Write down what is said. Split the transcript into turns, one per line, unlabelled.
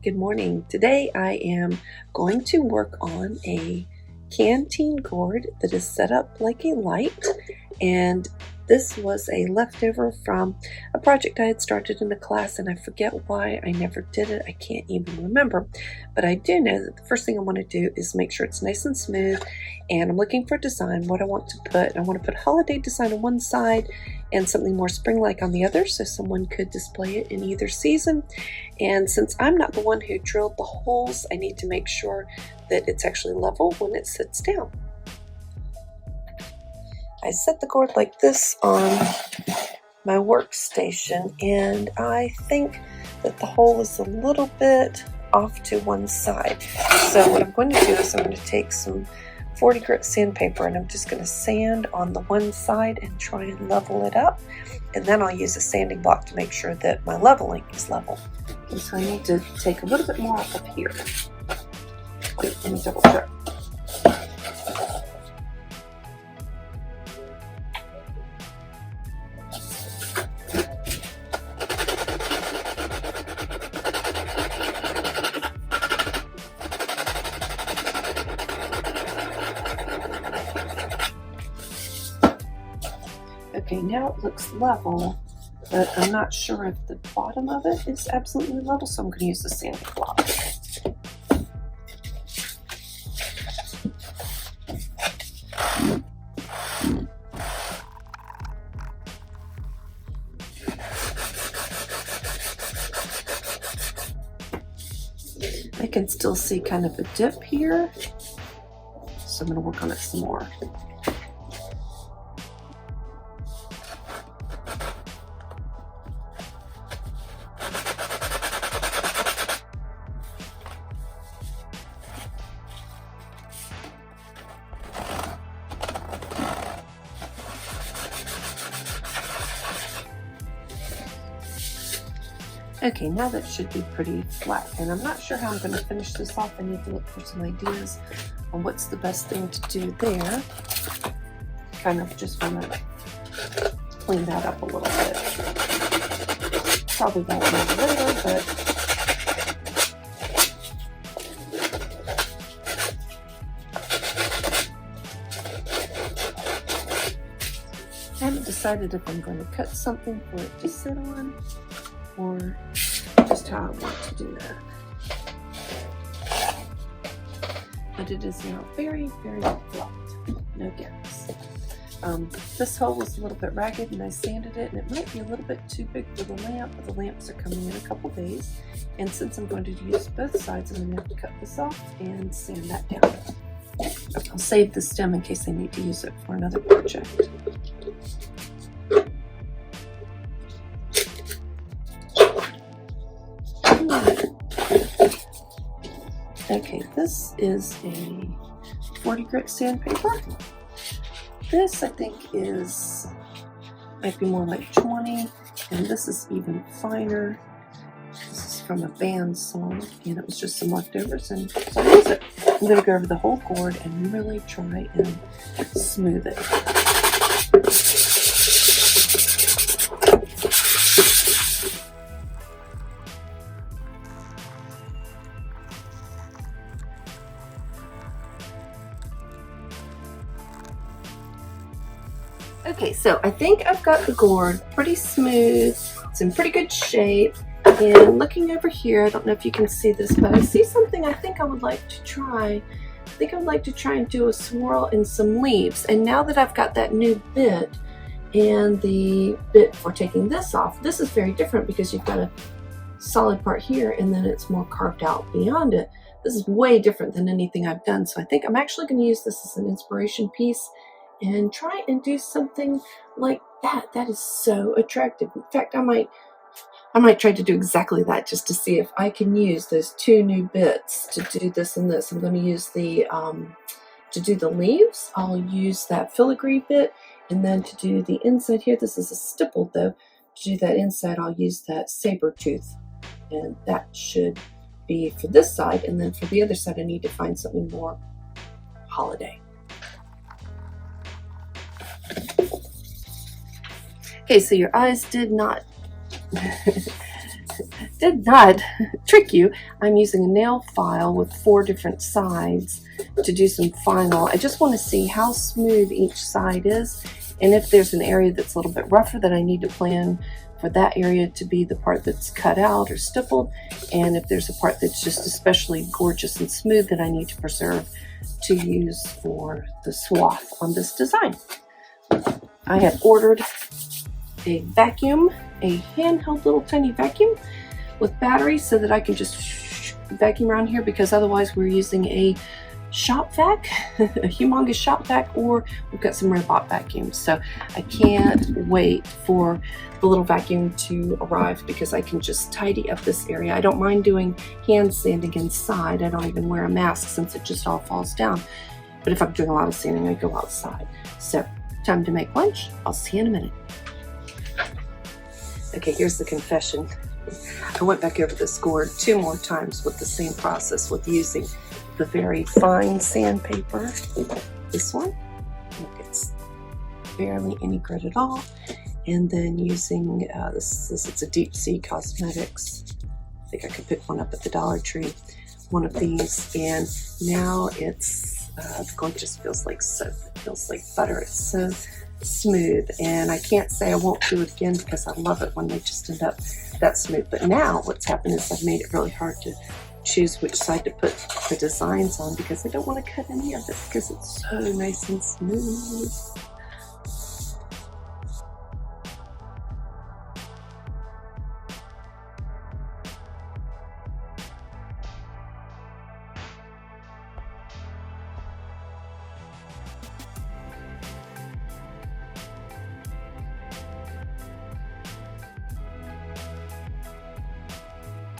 Good morning. Today I am going to work on a canteen gourd that is set up like a light, and this was a leftover from a project I had started in a class, and I forget why I never did it. I can't even remember, but I do know that the first thing I want to do is make sure it's nice and smooth, and I'm looking for design. What I want to put holiday design on one side and something more spring-like on the other, so someone could display it in either season. And since I'm not the one who drilled the holes, I need to make sure that it's actually level when it sits down. I set the gourd like this on my workstation, and I think that the hole is a little bit off to one side. So what I'm going to do is I'm going to take some 40 grit sandpaper, and I'm just going to sand on the one side and try and level it up, and then I'll use a sanding block to make sure that my leveling is level. Okay, so I need to take a little bit more off of here. Wait, let me double check. Okay, now it looks level, but I'm not sure if the bottom of it is absolutely level, so I'm going to use the sanding block. I can still see kind of a dip here, so I'm going to work on it some more. Okay, now that should be pretty flat, and I'm not sure how I'm going to finish this off. I need to look for some ideas on what's the best thing to do there. Kind of just want to clean that up a little bit. Probably won't need later, but I haven't decided if I'm going to cut something for it to sit on, or just how I want to do that. But it is now very, very flat, no gaps. This hole was a little bit ragged and I sanded it, and it might be a little bit too big for the lamp, but the lamps are coming in a couple days. And since I'm going to use both sides, I'm going to have to cut this off and sand that down. I'll save the stem in case I need to use it for another project. Okay, this is a 40 grit sandpaper. This I think might be more like 20, and this is even finer. This is from a band song, and it was just some leftovers, and so I use it. I'm going to go over the whole gourd and really try and smooth it. Okay, so I think I've got the gourd pretty smooth. It's in pretty good shape. And looking over here, I don't know if you can see this, but I see something I think I would like to try. I think I would like to try and do a swirl in some leaves. And now that I've got that new bit and the bit for taking this off, this is very different because you've got a solid part here and then it's more carved out beyond it. This is way different than anything I've done. So I think I'm actually going to use this as an inspiration piece and try and do something like that. That is so attractive. In fact, I might try to do exactly that just to see if I can use those two new bits to do this and this. I'm going to use the, to do the leaves, I'll use that filigree bit, and then to do the inside here, this is a stippled though, to do that inside, I'll use that saber tooth, and that should be for this side, and then for the other side, I need to find something more holiday. Okay, so your eyes did not did not trick you. I'm using a nail file with 4 different sides to do some final. I just want to see how smooth each side is, and if there's an area that's a little bit rougher that I need to plan for that area to be the part that's cut out or stippled, and if there's a part that's just especially gorgeous and smooth that I need to preserve to use for the swath on this design. I have ordered a vacuum, a handheld little tiny vacuum with batteries so that I can just vacuum around here, because otherwise we're using a shop vac, a humongous shop vac, or we've got some robot vacuums. So I can't wait for the little vacuum to arrive, because I can just tidy up this area. I don't mind doing hand sanding inside. I don't even wear a mask since it just all falls down. But if I'm doing a lot of sanding, I go outside. So time to make lunch. I'll see you in a minute. Okay, here's the confession. I went back over this gourd 2 more times with the same process, with using the very fine sandpaper. This one, look, it's barely any grit at all. And then using this, it's a Deep Sea Cosmetics. I think I could pick one up at the Dollar Tree, one of these. And now it's, the gourd just feels like soap. It feels like butter. It's so smooth, and I can't say I won't do it again, because I love it when they just end up that smooth. But now what's happened is I've made it really hard to choose which side to put the designs on, because I don't want to cut any of it, because it's so nice and smooth.